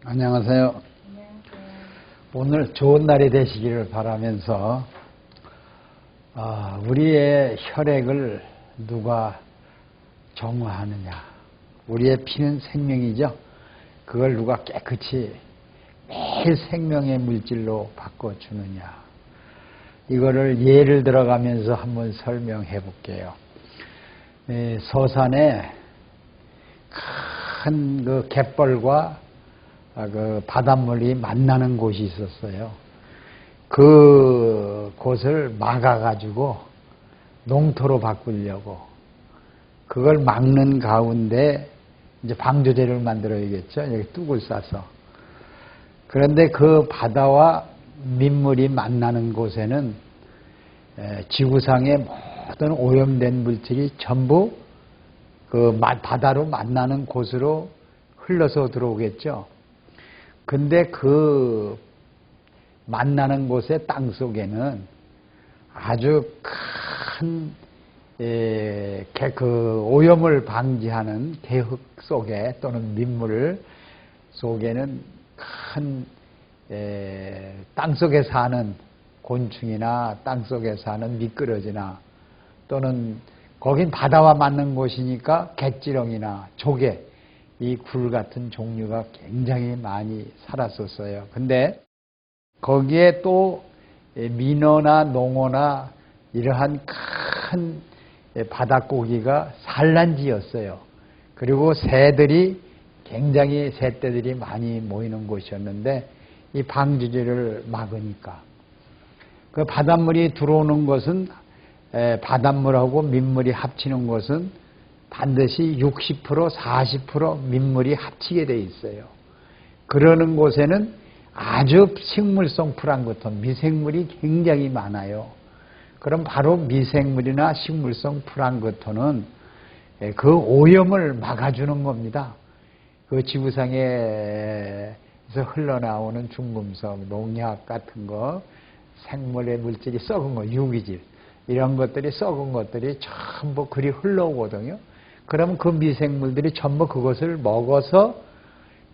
안녕하세요. 오늘 좋은 날이 되시기를 바라면서 우리의 혈액을 누가 정화하느냐. 우리의 피는 생명이죠. 그걸 누가 깨끗이 매일 생명의 물질로 바꿔주느냐. 이거를 예를 들어가면서 한번 설명해 볼게요. 서산에 큰 그 갯벌과 그 바닷물이 만나는 곳이 있었어요. 그 곳을 막아가지고 농토로 바꾸려고 그걸 막는 가운데 이제 방조제를 만들어야겠죠. 여기 뚝을 싸서. 그런데 그 바다와 민물이 만나는 곳에는 지구상의 모든 오염된 물질이 전부 그 바다로 만나는 곳으로 흘러서 들어오겠죠. 근데 그 만나는 곳의 땅 속에는 아주 큰 그 오염을 방지하는 개흙 속에 또는 민물 속에는 큰 땅 속에 사는 곤충이나 땅 속에 사는 미끄러지나 또는 거긴 바다와 맞는 곳이니까 갯지렁이나 조개 이 굴 같은 종류가 굉장히 많이 살았었어요. 근데 거기에 또 민어나 농어나 이러한 큰 바닷고기가 산란지였어요. 그리고 새들이 굉장히 새떼들이 많이 모이는 곳이었는데 이 방지제를 막으니까 그 바닷물이 들어오는 것은 바닷물하고 민물이 합치는 것은 반드시 60% 40% 민물이 합치게 돼 있어요. 그러는 곳에는 아주 식물성 플랑크톤, 미생물이 굉장히 많아요. 그럼 바로 미생물이나 식물성 플랑크톤은 그 오염을 막아주는 겁니다. 그 지구상에서 흘러나오는 중금속, 농약 같은 거, 생물의 물질이 썩은 거, 유기질 이런 것들이 썩은 것들이 전부 그리 흘러오거든요. 그럼 그 미생물들이 전부 그것을 먹어서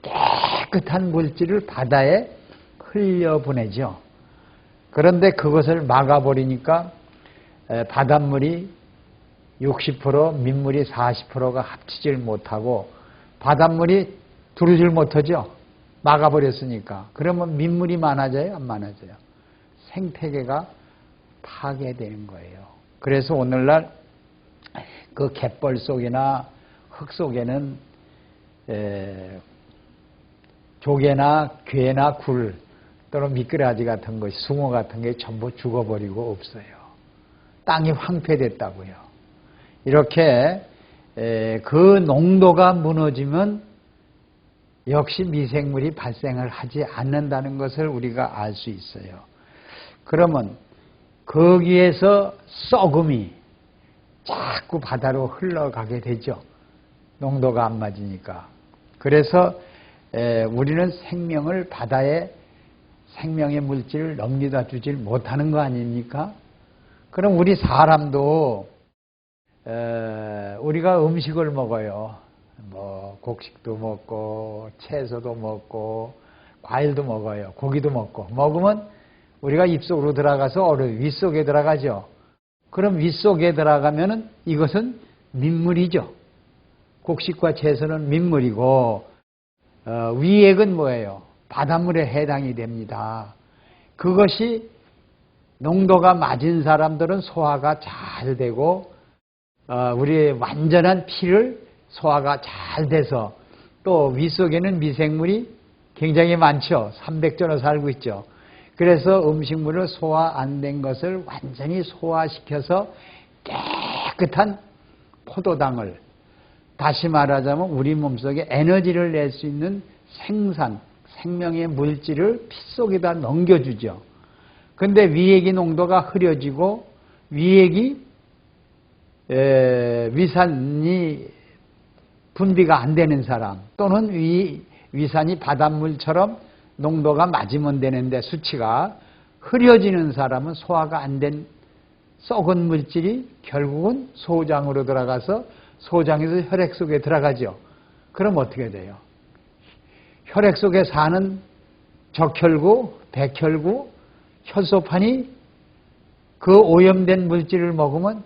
깨끗한 물질을 바다에 흘려보내죠. 그런데 그것을 막아버리니까 바닷물이 60% 민물이 40%가 합치질 못하고 바닷물이 두르질 못하죠. 막아버렸으니까. 그러면 민물이 많아져요? 안 많아져요? 생태계가 파괴되는 거예요. 그래서 오늘날 그 갯벌 속이나 흙 속에는 조개나 괴나 굴 또는 미꾸라지 같은 것이 숭어 같은 게 전부 죽어버리고 없어요. 땅이 황폐됐다고요. 이렇게 그 농도가 무너지면 역시 미생물이 발생을 하지 않는다는 것을 우리가 알 수 있어요. 그러면 거기에서 썩음이 자꾸 바다로 흘러가게 되죠. 농도가 안 맞으니까. 그래서 우리는 생명을 바다에 생명의 물질을 넘기다 주질 못하는 거 아닙니까? 그럼 우리 사람도 우리가 음식을 먹어요. 뭐 곡식도 먹고 채소도 먹고 과일도 먹어요. 고기도 먹고 먹으면 우리가 입속으로 들어가서 윗속에 들어가죠. 그럼 윗속에 들어가면은 이것은 민물이죠. 곡식과 채소는 민물이고 위액은 뭐예요? 바닷물에 해당이 됩니다. 그것이 농도가 맞은 사람들은 소화가 잘 되고 우리의 완전한 피를 소화가 잘 돼서 또 윗속에는 미생물이 굉장히 많죠. 300조나 살고 있죠. 그래서 음식물을 소화 안 된 것을 완전히 소화시켜서 깨끗한 포도당을 다시 말하자면 우리 몸속에 에너지를 낼 수 있는 생명의 물질을 피 속에다 넘겨주죠. 근데 위액이 농도가 흐려지고 위산이 분비가 안 되는 사람 또는 위산이 바닷물처럼 농도가 맞으면 되는데 수치가 흐려지는 사람은 소화가 안 된 썩은 물질이 결국은 소장으로 들어가서 소장에서 혈액 속에 들어가죠. 그럼 어떻게 돼요? 혈액 속에 사는 적혈구, 백혈구, 혈소판이 그 오염된 물질을 먹으면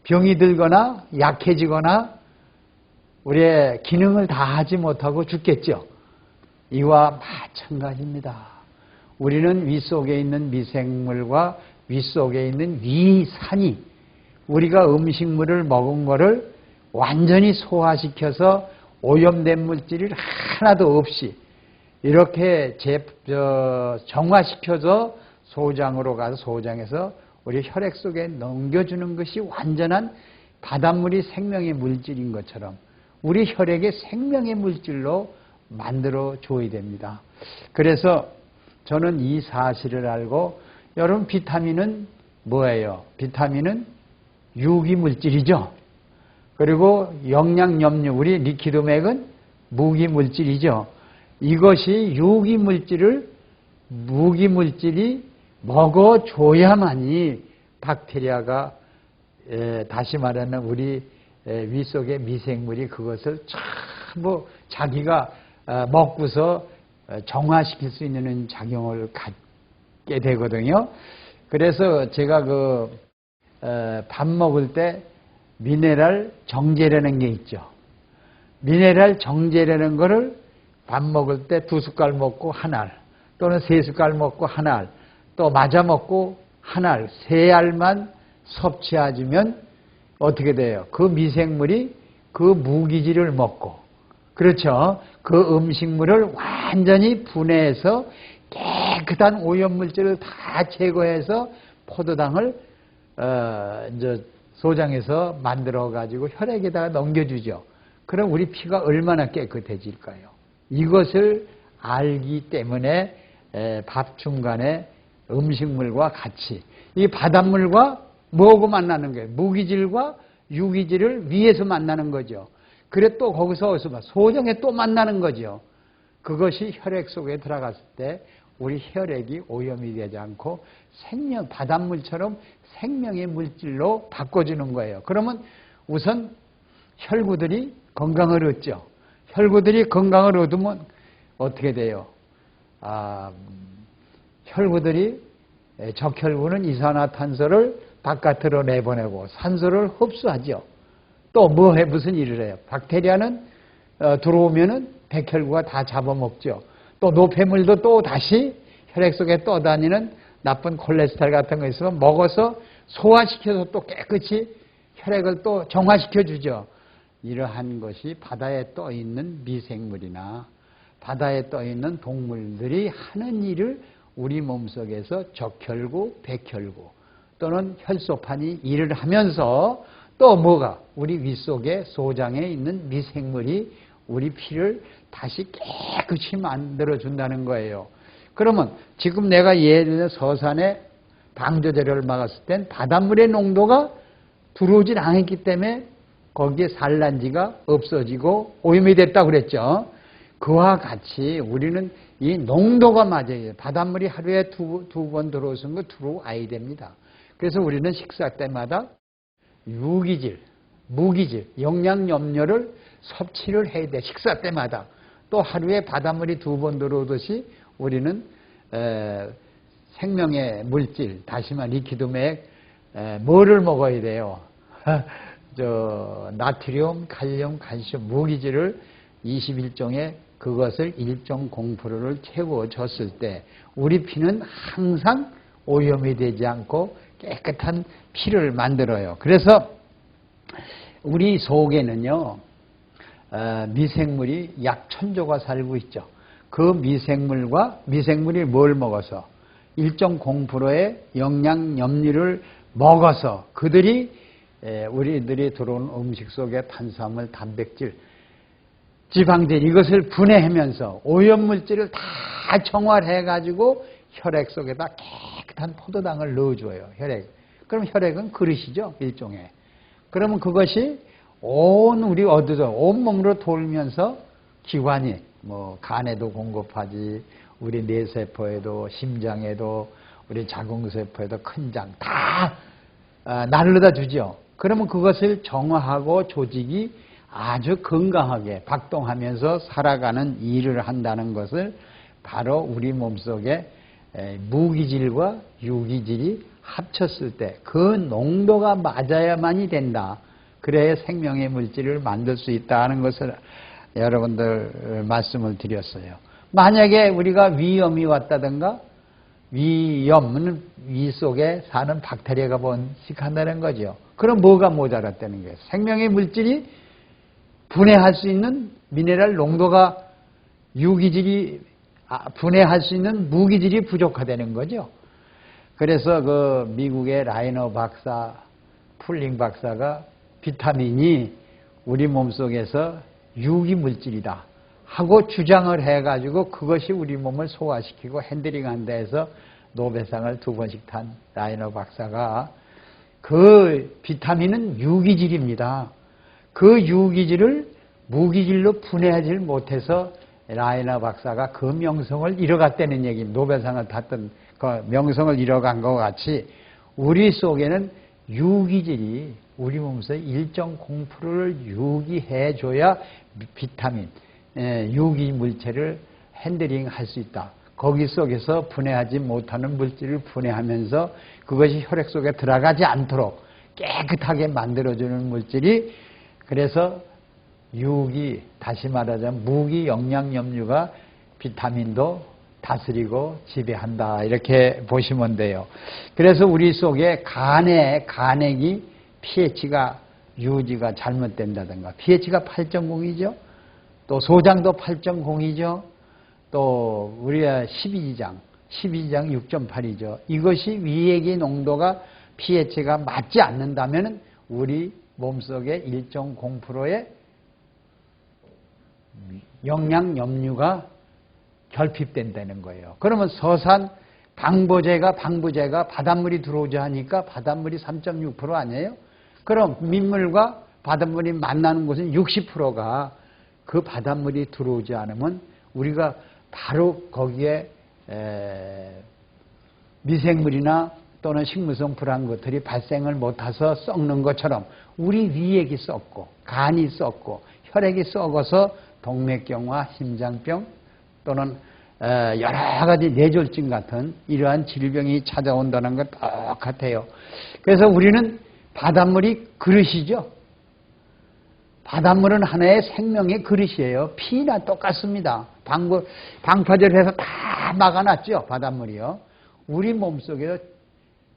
병이 들거나 약해지거나 우리의 기능을 다하지 못하고 죽겠죠. 이와 마찬가지입니다. 우리는 위 속에 있는 미생물과 위 속에 있는 위산이 우리가 음식물을 먹은 거를 완전히 소화시켜서 오염된 물질이 하나도 없이 이렇게 정화시켜서 소장으로 가서 소장에서 우리 혈액 속에 넘겨주는 것이 완전한 바닷물이 생명의 물질인 것처럼 우리 혈액의 생명의 물질로 만들어 줘야 됩니다. 그래서 저는 이 사실을 알고 여러분 비타민은 뭐예요? 비타민은 유기물질이죠. 그리고 영양염류 우리 리퀴드맥은 무기물질이죠. 이것이 무기물질이 먹어줘야만이 박테리아가 다시 말하면 우리 위 속의 미생물이 그것을 전부 자기가 먹고서 정화시킬 수 있는 작용을 갖게 되거든요. 그래서 제가 밥 먹을 때 미네랄 정제라는 게 있죠. 미네랄 정제라는 거를 밥 먹을 때 2숟갈 먹고 한 알, 또는 3숟갈 먹고 한 알, 또 맞아 먹고 한 알, 3알만 섭취하면 어떻게 돼요? 그 미생물이 그 무기질을 먹고, 그렇죠? 그 음식물을 완전히 분해해서 깨끗한 오염물질을 다 제거해서 포도당을 이제 소장에서 만들어 가지고 혈액에다가 넘겨주죠. 그럼 우리 피가 얼마나 깨끗해질까요? 이것을 알기 때문에 밥 중간에 음식물과 같이 이 바닷물과 뭐하고 만나는 거예요? 무기질과 유기질을 위에서 만나는 거죠. 그래 또 거기서 소정에 또 만나는 거죠. 그것이 혈액 속에 들어갔을 때 우리 혈액이 오염이 되지 않고 바닷물처럼 생명의 물질로 바꿔주는 거예요. 그러면 우선 혈구들이 건강을 얻죠. 혈구들이 건강을 얻으면 어떻게 돼요? 적혈구는 이산화탄소를 바깥으로 내보내고 산소를 흡수하죠. 또 무슨 일을 해요? 박테리아는 들어오면은 백혈구가 다 잡아먹죠. 또 노폐물도 또 다시 혈액 속에 떠다니는 나쁜 콜레스테롤 같은 거 있으면 먹어서 소화시켜서 또 깨끗이 혈액을 또 정화시켜 주죠. 이러한 것이 바다에 떠 있는 미생물이나 바다에 떠 있는 동물들이 하는 일을 우리 몸속에서 적혈구, 백혈구 또는 혈소판이 일을 하면서 또 뭐가 우리 윗속에 소장에 있는 미생물이 우리 피를 다시 깨끗이 만들어준다는 거예요. 그러면 지금 내가 예를 들어 서산에 방조제를 막았을 땐 바닷물의 농도가 들어오질 않았기 때문에 거기에 산란지가 없어지고 오염이 됐다고 그랬죠. 그와 같이 우리는 이 농도가 맞아요. 바닷물이 하루에 두 번 들어오는 거 들어와야 됩니다. 그래서 우리는 식사 때마다 유기질, 무기질, 영양염료를 섭취를 해야 돼. 식사 때마다. 또 하루에 바닷물이 2번 들어오듯이 우리는 생명의 물질, 다시 말해 리퀴드맥 뭐를 먹어야 돼요? 나트륨, 칼륨, 칼슘, 무기질을 21종의 그것을 1.0%를 채워줬을 때 우리 피는 항상 오염이 되지 않고 깨끗한 피를 만들어요. 그래서 우리 속에는요 미생물이 약 1000조가 살고 있죠. 그 미생물이 뭘 먹어서 1.0%의 영양염류를 먹어서 그들이 우리들이 들어온 음식 속에 탄수화물, 단백질, 지방질 이것을 분해하면서 오염물질을 다 정화해가지고 혈액 속에다 깨끗한 포도당을 넣어줘요. 혈액. 그럼 혈액은 그릇이죠. 일종의. 그러면 그것이 우리 온몸으로 돌면서 기관이 간에도 공급하지 우리 뇌세포에도 심장에도 우리 자궁세포에도 큰장 다 날려다 주죠. 그러면 그것을 정화하고 조직이 아주 건강하게 박동하면서 살아가는 일을 한다는 것을 바로 우리 몸속에 무기질과 유기질이 합쳤을 때 그 농도가 맞아야만이 된다. 그래야 생명의 물질을 만들 수 있다는 것을 여러분들 말씀을 드렸어요. 만약에 우리가 위염이 왔다든가, 위염은 위 속에 사는 박테리아가 번식한다는 거죠. 그럼 뭐가 모자랐다는 거예요? 생명의 물질이 분해할 수 있는 미네랄 농도가 유기질이 분해할 수 있는 무기질이 부족하다는 거죠. 그래서 그 미국의 라이너 박사, 풀링 박사가 비타민이 우리 몸속에서 유기물질이다 하고 주장을 해가지고 그것이 우리 몸을 소화시키고 핸들링한 데에서 노벨상을 2번씩 탄 라이너 박사가 그 비타민은 유기질입니다. 그 유기질을 무기질로 분해하지 못해서 라이너 박사가 그 명성을 잃어갔다는 얘기입니다. 노벨상을 탔던 그 명성을 잃어간 것 같이 우리 속에는 유기질이 우리 몸에서 일정 공포를 유기해줘야 비타민, 유기물질을 핸들링 할 수 있다. 거기 속에서 분해하지 못하는 물질을 분해하면서 그것이 혈액 속에 들어가지 않도록 깨끗하게 만들어주는 물질이 그래서 유기, 다시 말하자면 무기 영양염류가 비타민도 다스리고 지배한다. 이렇게 보시면 돼요. 그래서 우리 속에 간액이 pH가 유지가 잘못된다든가 pH가 8.0이죠. 또 소장도 8.0이죠. 또 우리가 12지장 6.8이죠. 이것이 위액의 농도가 pH가 맞지 않는다면 우리 몸속에 1.0%의 영양염류가 결핍된다는 거예요. 그러면 서산 방부제가 바닷물이 들어오자 하니까 바닷물이 3.6% 아니에요? 그럼 민물과 바닷물이 만나는 곳은 60%가 그 바닷물이 들어오지 않으면 우리가 바로 거기에 미생물이나 또는 식물성 불안 것들이 발생을 못해서 썩는 것처럼 우리 위액이 썩고 간이 썩고 혈액이 썩어서 동맥경화, 심장병 또는 여러 가지 뇌졸중 같은 이러한 질병이 찾아온다는 것 똑같아요. 그래서 우리는 바닷물이 그릇이죠. 바닷물은 하나의 생명의 그릇이에요. 피나 똑같습니다. 방파제를 해서 다 막아놨죠. 바닷물이요. 우리 몸속에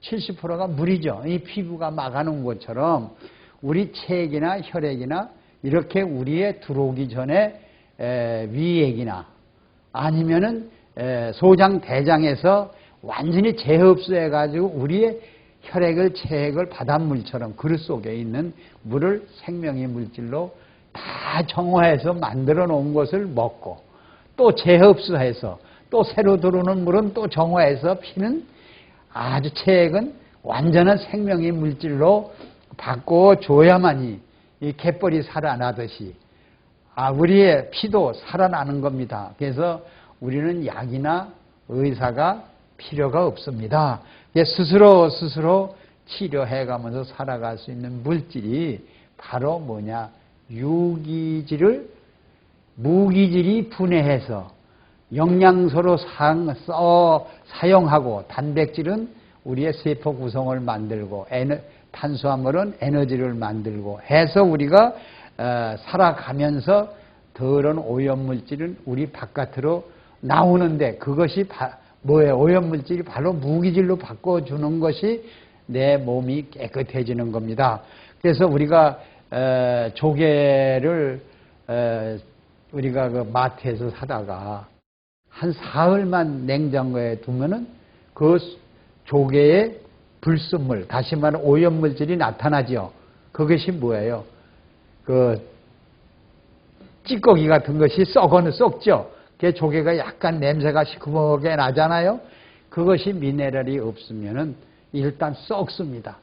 70%가 물이죠. 이 피부가 막아놓은 것처럼 우리 체액이나 혈액이나 이렇게 우리에 들어오기 전에 위액이나 아니면은 소장 대장에서 완전히 재흡수해가지고 우리의 혈액을 체액을 바닷물처럼 그릇 속에 있는 물을 생명의 물질로 다 정화해서 만들어 놓은 것을 먹고 또 재흡수해서 또 새로 들어오는 물은 또 정화해서 피는 아주 체액은 완전한 생명의 물질로 바꿔줘야만이 이 갯벌이 살아나듯이 우리의 피도 살아나는 겁니다. 그래서 우리는 약이나 의사가 필요가 없습니다. 스스로 치료해가면서 살아갈 수 있는 물질이 바로 뭐냐? 유기질을 무기질이 분해해서 영양소로 사용하고 단백질은 우리의 세포 구성을 만들고 탄수화물은 에너지를 만들고 해서 우리가 살아가면서 더러운 오염물질은 우리 바깥으로 나오는데 그것이 뭐예요? 오염물질이 바로 무기질로 바꿔주는 것이 내 몸이 깨끗해지는 겁니다. 그래서 우리가 조개를 우리가 그 마트에서 사다가 한 사흘만 냉장고에 두면은 그 조개의 불순물, 다시 말하면 오염물질이 나타나죠. 그것이 뭐예요? 그 찌꺼기 같은 것이 썩죠. 그 조개가 약간 냄새가 시커멓게 나잖아요. 그것이 미네랄이 없으면은 일단 썩습니다.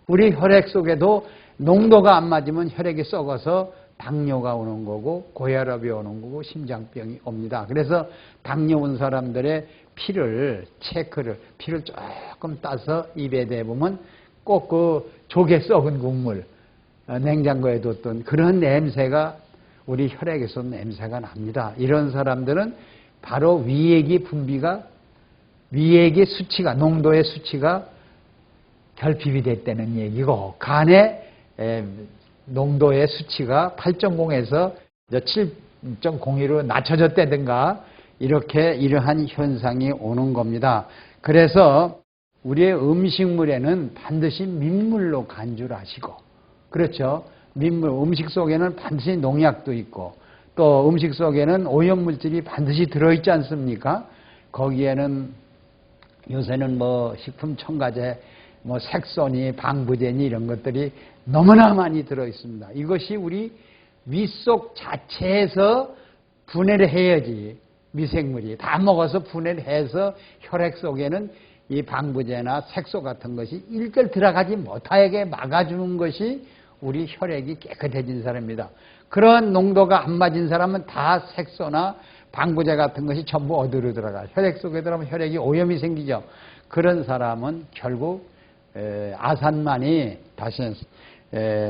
우리 혈액 속에도 농도가 안 맞으면 혈액이 썩어서 당뇨가 오는 거고 고혈압이 오는 거고 심장병이 옵니다. 그래서 당뇨 온 사람들의 피를 조금 따서 입에 대보면 꼭 그 조개 썩은 국물 냉장고에 뒀던 그런 냄새가 우리 혈액에서 냄새가 납니다. 이런 사람들은 바로 위액의 분비가 위액의 수치가 농도의 수치가 결핍이 됐다는 얘기고 간의 농도의 수치가 8.0에서 7.02로 낮춰졌다든가 이렇게 이러한 현상이 오는 겁니다. 그래서 우리의 음식물에는 반드시 민물로 간주하시고 그렇죠. 민물 음식 속에는 반드시 농약도 있고 또 음식 속에는 오염물질이 반드시 들어있지 않습니까? 거기에는 요새는 뭐 식품 첨가제 뭐 색소니 방부제니 이런 것들이 너무나 많이 들어있습니다. 이것이 우리 위 속 자체에서 분해를 해야지 미생물이 다 먹어서 분해를 해서 혈액 속에는 이 방부제나 색소 같은 것이 일절 들어가지 못하게 막아주는 것이 우리 혈액이 깨끗해진 사람입니다. 그런 농도가 안 맞은 사람은 다 색소나 방부제 같은 것이 전부 어디로 들어가요? 혈액 속에 들어가면 혈액이 오염이 생기죠. 그런 사람은 결국 아산만이 다시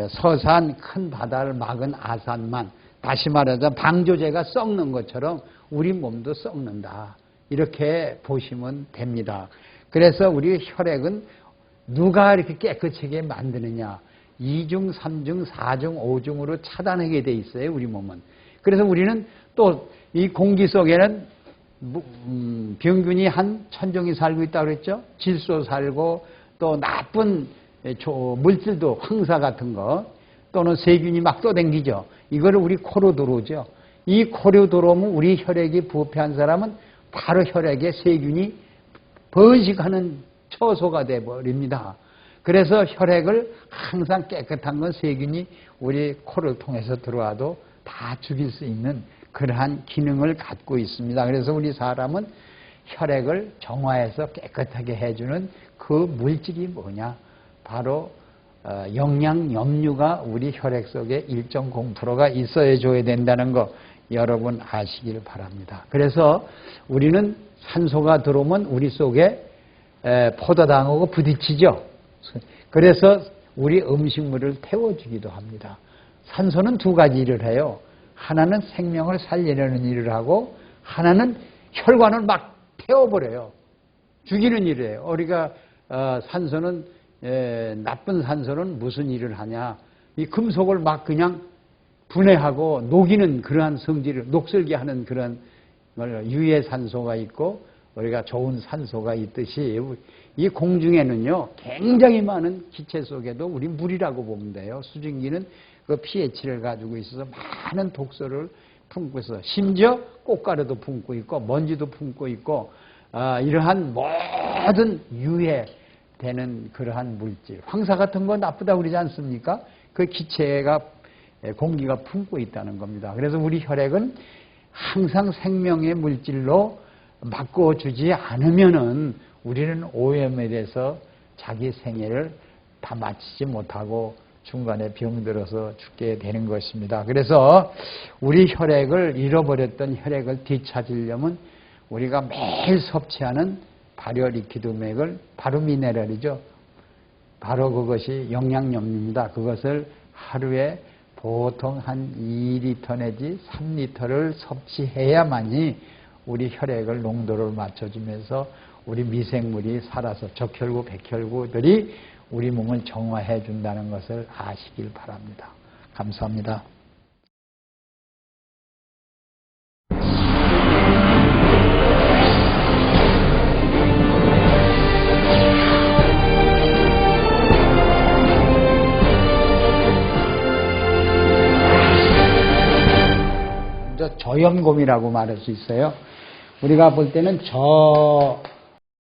서산 큰 바다를 막은 아산만 다시 말하자 방조제가 썩는 것처럼 우리 몸도 썩는다. 이렇게 보시면 됩니다. 그래서 우리 혈액은 누가 이렇게 깨끗하게 만드느냐 2중, 3중, 4중, 5중으로 차단하게 돼 있어요. 우리 몸은. 그래서 우리는 또 이 공기 속에는 병균이 한 1000종이 살고 있다고 그랬죠. 질소 살고 또 나쁜 물질도 황사 같은 거 또는 세균이 막 떠댕기죠. 이거를 우리 코로 들어오죠. 이 코로 들어오면 우리 혈액이 부패한 사람은 바로 혈액에 세균이 번식하는 처소가 되어버립니다. 그래서 혈액을 항상 깨끗한 건 세균이 우리 코를 통해서 들어와도 다 죽일 수 있는 그러한 기능을 갖고 있습니다. 그래서 우리 사람은 혈액을 정화해서 깨끗하게 해주는 그 물질이 뭐냐? 바로 영양 염류가 우리 혈액 속에 1.0%가 있어야 줘야 된다는 거 여러분 아시길 바랍니다. 그래서 우리는 산소가 들어오면 우리 속에 포도당하고 부딪히죠. 그래서 우리 음식물을 태워주기도 합니다. 산소는 두 가지 일을 해요. 하나는 생명을 살리려는 일을 하고 하나는 혈관을 막 태워버려요. 죽이는 일을 해요. 우리가 산소는 나쁜 산소는 무슨 일을 하냐. 이 금속을 막 그냥 분해하고 녹이는 그러한 성질을 녹슬게 하는 그런 유해 산소가 있고 우리가 좋은 산소가 있듯이 이 공중에는요 굉장히 많은 기체 속에도 우리 물이라고 보면 돼요. 수증기는 그 pH를 가지고 있어서 많은 독소를 품고 있어. 심지어 꽃가루도 품고 있고 먼지도 품고 있고 이러한 모든 유해되는 그러한 물질. 황사 같은 건 나쁘다고 그러지 않습니까? 그 기체가 공기가 품고 있다는 겁니다. 그래서 우리 혈액은 항상 생명의 물질로 바꿔주지 않으면은 우리는 오염에 대해서 자기 생애를 다 마치지 못하고 중간에 병들어서 죽게 되는 것입니다. 그래서 우리 혈액을 잃어버렸던 혈액을 되찾으려면 우리가 매일 섭취하는 발효리퀴드맥을 바로 미네랄이죠. 바로 그것이 영양염류입니다. 그것을 하루에 보통 한 2리터 내지 3리터를 섭취해야만이 우리 혈액을 농도를 맞춰주면서 우리 미생물이 살아서 적혈구, 백혈구들이 우리 몸을 정화해 준다는 것을 아시길 바랍니다. 감사합니다. 저염곰이라고 말할 수 있어요. 우리가 볼 때는 저